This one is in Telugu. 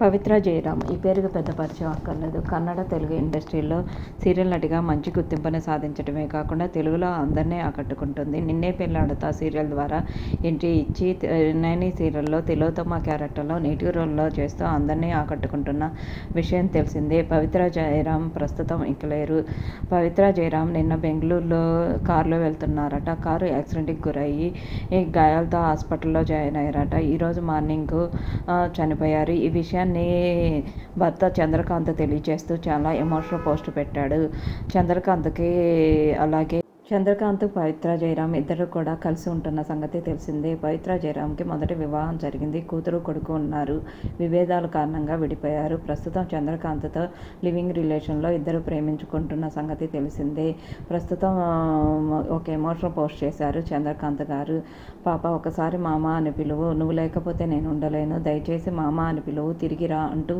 పవిత్ర జయరాం ఈ పేరుకి పెద్ద పరిచయం అక్కర్లేదు. కన్నడ, తెలుగు ఇండస్ట్రీలో సీరియల్ నటిగా మంచి గుర్తింపుని సాధించడమే కాకుండా తెలుగులో అందరినీ ఆకట్టుకుంటుంది. నిన్నే పెళ్లాడతా సీరియల్ ద్వారా ఎంట్రీ ఇచ్చి నైని సీరియల్లో తిలోత్తమ క్యారెక్టర్లో నెగిటివ్ రోల్లో చేస్తూ అందరినీ ఆకట్టుకుంటున్న విషయం తెలిసిందే. పవిత్ర జయరాం ప్రస్తుతం ఇక లేరు. పవిత్ర జయరాం నిన్న బెంగళూరులో కారులో వెళ్తున్నారట. కారు యాక్సిడెంట్కి గురయ్యి గాయాలతో హాస్పిటల్లో జాయిన్ అయ్యారట. ఈరోజు మార్నింగ్ చనిపోయారు. ఈ విషయాన్ని భర్త చంద్రకాంత్ తెలియజేస్తూ చాలా ఎమోషనల్ పోస్ట్ పెట్టాడు. చంద్రకాంత్ పవిత్ర జయరాం ఇద్దరు కూడా కలిసి ఉంటున్న సంగతి తెలిసిందే. పవిత్ర జయరాంకి మొదటి వివాహం జరిగింది. కూతురు, కొడుకు ఉన్నారు. విభేదాల కారణంగా విడిపోయారు. ప్రస్తుతం చంద్రకాంత్తో లివింగ్ రిలేషన్లో ఇద్దరు ప్రేమించుకుంటున్న సంగతి తెలిసిందే. ప్రస్తుతం ఒక ఎమోషనల్ పోస్ట్ చేశారు చంద్రకాంత్ గారు. పాప, ఒకసారి మామ అని పిలువు, నువ్వు లేకపోతే నేను ఉండలేను, దయచేసి మామ అని పిలువు, తిరిగిరా అంటూ